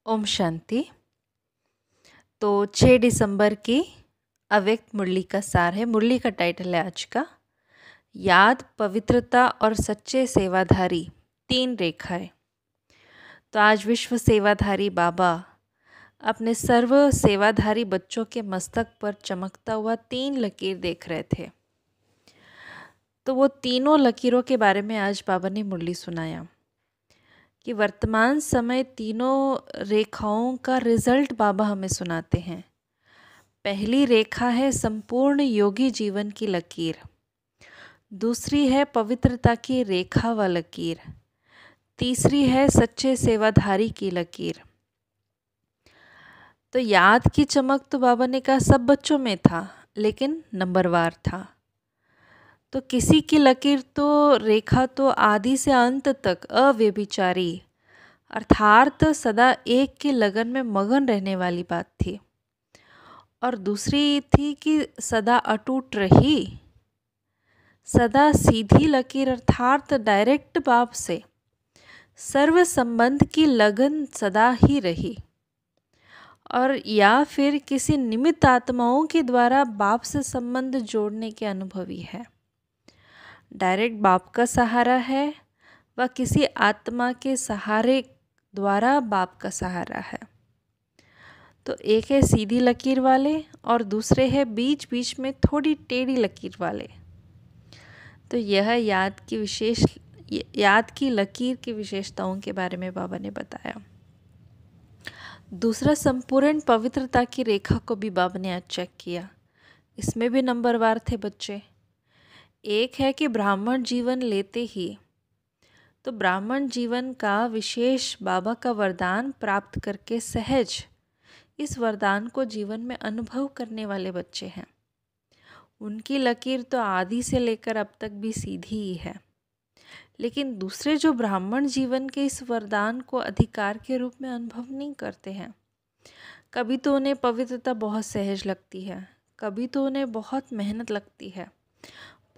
ओम शांति। तो 6 दिसंबर की अव्यक्त मुरली का सार है। मुरली का टाइटल है आज का याद, पवित्रता और सच्चे सेवाधारी 3 रेखाएं। तो आज विश्व सेवाधारी बाबा अपने सर्व सेवाधारी बच्चों के मस्तक पर चमकता हुआ 3 लकीर देख रहे थे। तो वो तीनों लकीरों के बारे में आज बाबा ने मुरली सुनाया कि वर्तमान समय तीनों रेखाओं का रिजल्ट बाबा हमें सुनाते हैं। पहली रेखा है संपूर्ण योगी जीवन की लकीर, दूसरी है पवित्रता की रेखा व लकीर, तीसरी है सच्चे सेवाधारी की लकीर। तो याद की चमक तो बाबा ने कहा सब बच्चों में था, लेकिन नंबरवार था। तो किसी की लकीर तो रेखा तो आदि से अंत तक अव्यभिचारी अर्थात सदा एक की लगन में मगन रहने वाली बात थी, और दूसरी थी कि सदा अटूट रही, सदा सीधी लकीर अर्थात डायरेक्ट बाप से सर्व संबंध की लगन सदा ही रही, और या फिर किसी निमित्त आत्माओं के द्वारा बाप से संबंध जोड़ने के अनुभवी है। डायरेक्ट बाप का सहारा है व किसी आत्मा के सहारे द्वारा बाप का सहारा है। तो एक है सीधी लकीर वाले और दूसरे है बीच बीच में थोड़ी टेढ़ी लकीर वाले। तो यह याद की लकीर की विशेषताओं के बारे में बाबा ने बताया। दूसरा संपूर्ण पवित्रता की रेखा को भी बाबा ने आज चेक किया। इसमें भी नंबरवार थे बच्चे। एक है कि ब्राह्मण जीवन लेते ही, तो ब्राह्मण जीवन का विशेष बाबा का वरदान प्राप्त करके सहज इस वरदान को जीवन में अनुभव करने वाले बच्चे हैं। उनकी लकीर तो आदि से लेकर अब तक भी सीधी ही है, लेकिन दूसरे जो ब्राह्मण जीवन के इस वरदान को अधिकार के रूप में अनुभव नहीं करते हैं, कभी तो उन्हें पवित्रता बहुत सहज लगती है, कभी तो उन्हें बहुत मेहनत लगती है,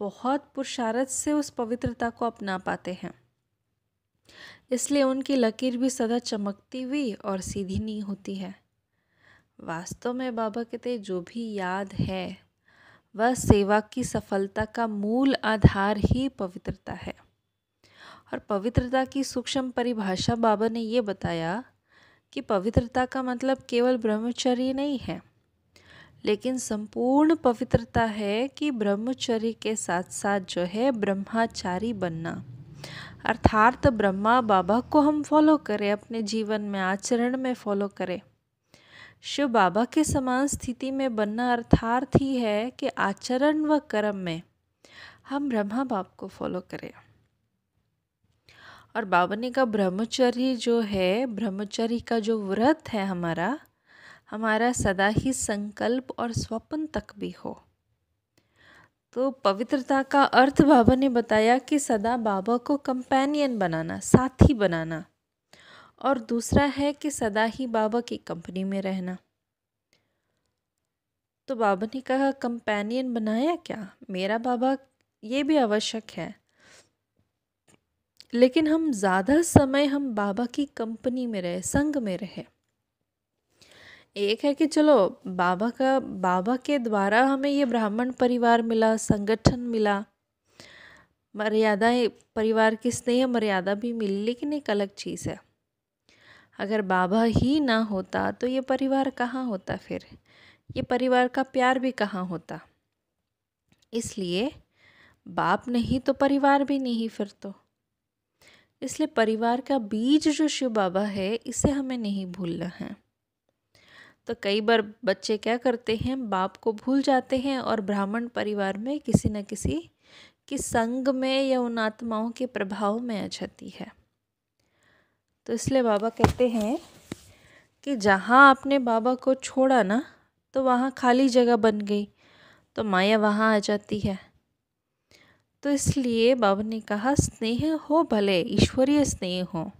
बहुत पुरुषार्थ से उस पवित्रता को अपना पाते हैं, इसलिए उनकी लकीर भी सदा चमकती हुई और सीधी नहीं होती है। वास्तव में बाबा कहते जो भी याद है वह सेवा की सफलता का मूल आधार ही पवित्रता है। और पवित्रता की सूक्ष्म परिभाषा बाबा ने ये बताया कि पवित्रता का मतलब केवल ब्रह्मचर्य नहीं है, लेकिन संपूर्ण पवित्रता है कि ब्रह्मचर्य के साथ साथ जो है ब्रह्मचारी बनना, अर्थात ब्रह्मा बाबा को हम फॉलो करें, अपने जीवन में आचरण में फॉलो करें। शिव बाबा के समान स्थिति में बनना अर्थात ही है कि आचरण व कर्म में हम ब्रह्मा बाप को फॉलो करें। और बाबा ने कहा ब्रह्मचर्य जो है, ब्रह्मचर्य का जो व्रत है हमारा सदा ही संकल्प और स्वप्न तक भी हो। तो पवित्रता का अर्थ बाबा ने बताया कि सदा बाबा को कंपेनियन बनाना, साथी बनाना, और दूसरा है कि सदा ही बाबा की कंपनी में रहना। तो बाबा ने कहा कंपेनियन बनाया क्या, मेरा बाबा ये भी आवश्यक है, लेकिन हम ज़्यादा समय हम बाबा की कंपनी में रहे, संग में रहे। एक है कि चलो बाबा के द्वारा हमें ये ब्राह्मण परिवार मिला, संगठन मिला, मर्यादाएं, परिवार की स्नेह मर्यादा भी मिली, लेकिन एक अलग चीज़ है, अगर बाबा ही ना होता तो ये परिवार कहाँ होता, फिर ये परिवार का प्यार भी कहाँ होता। इसलिए बाप नहीं तो परिवार भी नहीं फिर तो। इसलिए परिवार का बीज जो शिव बाबा है, इसे हमें नहीं भूलना है। तो कई बार बच्चे क्या करते हैं, बाप को भूल जाते हैं और ब्राह्मण परिवार में किसी न किसी की संग में या उन आत्माओं के प्रभाव में आ जाती है। तो इसलिए बाबा कहते हैं कि जहाँ आपने बाबा को छोड़ा ना, तो वहाँ खाली जगह बन गई, तो माया वहाँ आ जाती है। तो इसलिए बाबा ने कहा स्नेह हो, भले ईश्वरीय स्नेह हो,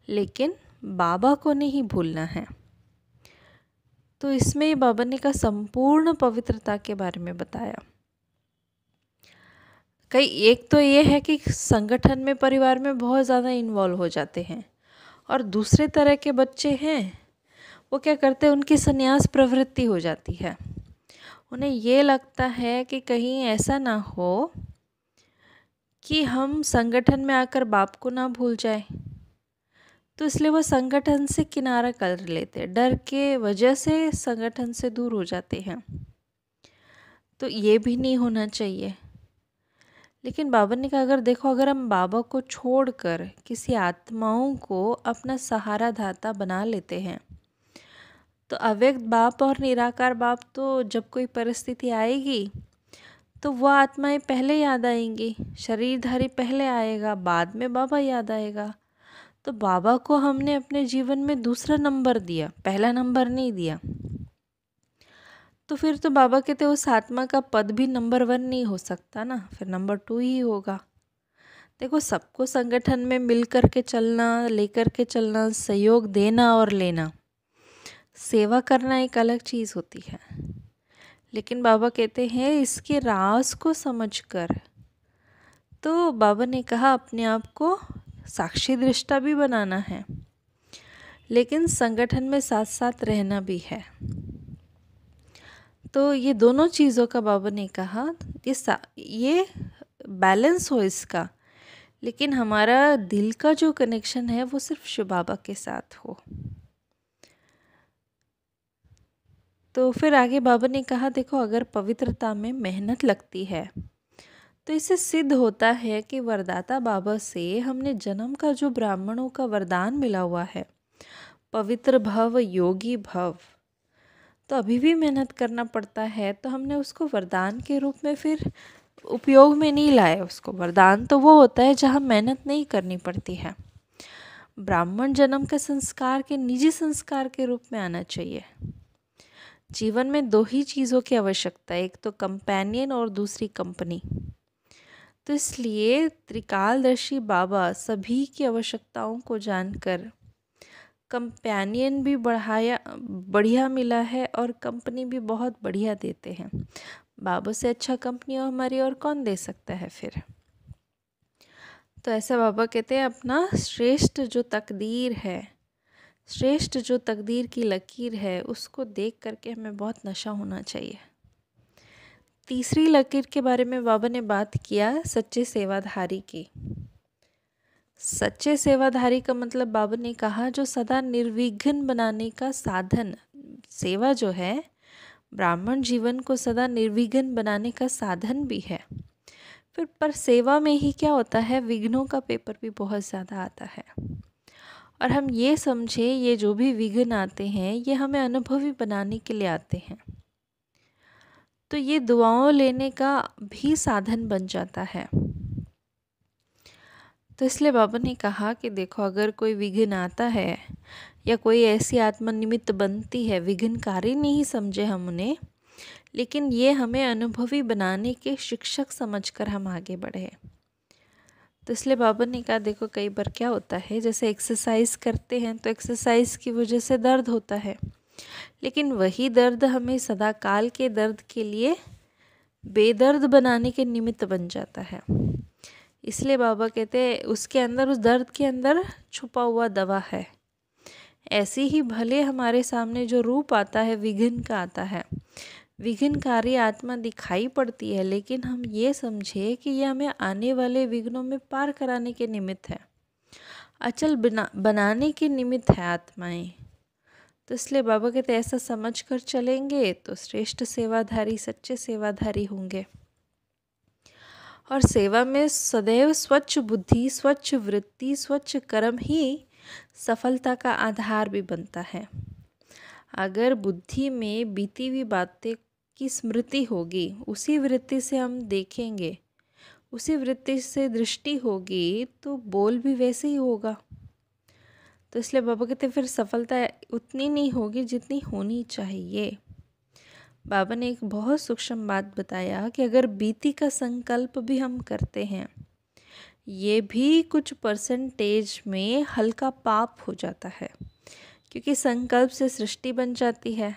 लेकिन बाबा को नहीं भूलना है। तो इसमें बाबा ने कहा संपूर्ण पवित्रता के बारे में बताया। एक तो ये है कि संगठन में, परिवार में बहुत ज़्यादा इन्वॉल्व हो जाते हैं और दूसरे तरह के बच्चे हैं, वो क्या करते हैं, उनकी संन्यास प्रवृत्ति हो जाती है। उन्हें ये लगता है कि कहीं ऐसा ना हो कि हम संगठन में आकर बाप को ना भूल जाए, तो इसलिए वो संगठन से किनारा कर लेते हैं, डर के वजह से संगठन से दूर हो जाते हैं। तो ये भी नहीं होना चाहिए। लेकिन बाबा ने कहा, अगर देखो, अगर हम बाबा को छोड़कर किसी आत्माओं को अपना सहारा दाता बना लेते हैं, तो अव्यक्त बाप और निराकार बाप तो जब कोई परिस्थिति आएगी तो वह आत्माएं पहले याद आएंगी, शरीरधारी पहले आएगा, बाद में बाबा याद आएगा। तो बाबा को हमने अपने जीवन में दूसरा नंबर दिया, पहला नंबर नहीं दिया, तो फिर तो बाबा कहते उस आत्मा का पद भी नंबर 1 नहीं हो सकता ना, फिर नंबर 2 ही होगा। देखो, सबको संगठन में मिल कर के चलना, लेकर के चलना, सहयोग देना और लेना, सेवा करना एक अलग चीज़ होती है। लेकिन बाबा कहते हैं इसके राज को समझकर, तो बाबा ने कहा अपने आप को साक्षी दृष्टा भी बनाना है, लेकिन संगठन में साथ साथ रहना भी है। तो ये दोनों चीज़ों का बाबा ने कहा ये बैलेंस हो इसका, लेकिन हमारा दिल का जो कनेक्शन है वो सिर्फ शिव बाबा के साथ हो। तो फिर आगे बाबा ने कहा, देखो, अगर पवित्रता में मेहनत लगती है तो इससे सिद्ध होता है कि वरदाता बाबा से हमने जन्म का जो ब्राह्मणों का वरदान मिला हुआ है, पवित्र भव, योगी भव, तो अभी भी मेहनत करना पड़ता है। तो हमने उसको वरदान के रूप में फिर उपयोग में नहीं लाया उसको। वरदान तो वो होता है जहाँ मेहनत नहीं करनी पड़ती है। ब्राह्मण जन्म के संस्कार के निजी संस्कार के रूप में आना चाहिए। जीवन में 2 ही चीज़ों की आवश्यकता है, एक तो कंपेनियन और दूसरी कंपनी। तो इसलिए त्रिकालदर्शी बाबा सभी की आवश्यकताओं को जानकर कंपेनियन भी बढ़िया मिला है और कंपनी भी बहुत बढ़िया देते हैं। बाबा से अच्छा कंपनी हमारी और कौन दे सकता है फिर। तो ऐसा बाबा कहते हैं अपना श्रेष्ठ जो तकदीर है, श्रेष्ठ जो तकदीर की लकीर है, उसको देख करके हमें बहुत नशा होना चाहिए। तीसरी लकीर के बारे में बाबा ने बात किया, सच्चे सेवाधारी की। सच्चे सेवाधारी का मतलब बाबा ने कहा जो सदा निर्विघ्न बनाने का साधन, सेवा जो है ब्राह्मण जीवन को सदा निर्विघ्न बनाने का साधन भी है। फिर पर सेवा में ही क्या होता है, विघ्नों का पेपर भी बहुत ज़्यादा आता है। और हम ये समझे ये जो भी विघ्न आते हैं ये हमें अनुभवी बनाने के लिए आते हैं। तो ये दुआओं लेने का भी साधन बन जाता है। तो इसलिए बाबा ने कहा कि देखो, अगर कोई विघ्न आता है या कोई ऐसी आत्मनिमित्त बनती है, विघ्नकारी नहीं समझे हम उन्हें, लेकिन ये हमें अनुभवी बनाने के शिक्षक समझकर हम आगे बढ़े। तो इसलिए बाबा ने कहा, देखो, कई बार क्या होता है, जैसे एक्सरसाइज करते हैं तो एक्सरसाइज की वजह से दर्द होता है, लेकिन वही दर्द हमें सदा काल के दर्द के लिए बेदर्द बनाने के निमित्त बन जाता है। इसलिए बाबा कहते हैं उसके अंदर, उस दर्द के अंदर छुपा हुआ दवा है। ऐसे ही भले हमारे सामने जो रूप आता है विघ्न का आता है, विघ्नकारी आत्मा दिखाई पड़ती है, लेकिन हम ये समझे कि ये हमें आने वाले विघ्नों में पार कराने के निमित्त है, अचल बनाने के निमित्त है आत्माएं। तो इसलिए बाबा कहते ऐसा समझ कर चलेंगे तो श्रेष्ठ सेवाधारी, सच्चे सेवाधारी होंगे। और सेवा में सदैव स्वच्छ बुद्धि, स्वच्छ वृत्ति, स्वच्छ कर्म ही सफलता का आधार भी बनता है। अगर बुद्धि में बीती हुई बातें की स्मृति होगी, उसी वृत्ति से हम देखेंगे, उसी वृत्ति से दृष्टि होगी, तो बोल भी वैसे ही होगा। तो इसलिए बाबा कहते फिर सफलता उतनी नहीं होगी जितनी होनी चाहिए। बाबा ने एक बहुत सूक्ष्म बात बताया कि अगर बीती का संकल्प भी हम करते हैं, ये भी कुछ परसेंटेज में हल्का पाप हो जाता है, क्योंकि संकल्प से सृष्टि बन जाती है।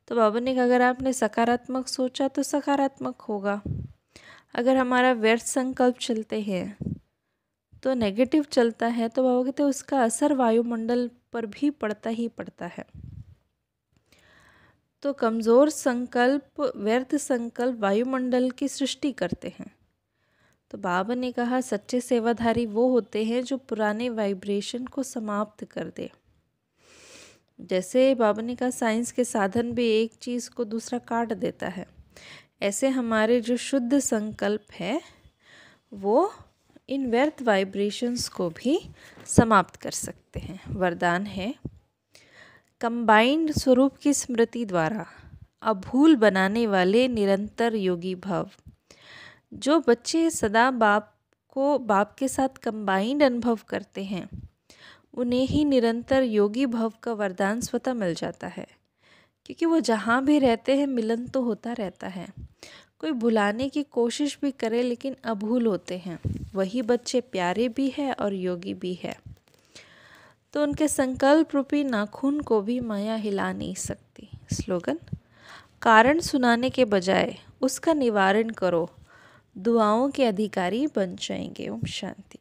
तो बाबा ने कहा अगर आपने सकारात्मक सोचा तो सकारात्मक होगा, अगर हमारा व्यर्थ संकल्प चलते हैं तो नेगेटिव चलता है तो बाबा कहते हैं उसका असर वायुमंडल पर भी पड़ता ही पड़ता है। तो कमज़ोर संकल्प, व्यर्थ संकल्प वायुमंडल की सृष्टि करते हैं। तो बाबा ने कहा सच्चे सेवाधारी वो होते हैं जो पुराने वाइब्रेशन को समाप्त कर दे। जैसे बाबा ने कहा साइंस के साधन भी एक चीज़ को दूसरा काट देता है, ऐसे हमारे जो शुद्ध संकल्प है वो इन व्यर्थ वाइब्रेशंस को भी समाप्त कर सकते हैं। वरदान है, कंबाइंड स्वरूप की स्मृति द्वारा अभूल बनाने वाले निरंतर योगी भव। जो बच्चे सदा बाप के साथ कंबाइंड अनुभव करते हैं उन्हें ही निरंतर योगी भव का वरदान स्वतः मिल जाता है, क्योंकि वो जहाँ भी रहते हैं मिलन तो होता रहता है। कोई भुलाने की कोशिश भी करे लेकिन अभूल होते हैं, वही बच्चे प्यारे भी है और योगी भी है। तो उनके संकल्प रूपी नाखून को भी माया हिला नहीं सकती। स्लोगन, कारण सुनाने के बजाय उसका निवारण करो, दुआओं के अधिकारी बन जाएंगे। ओम शांति।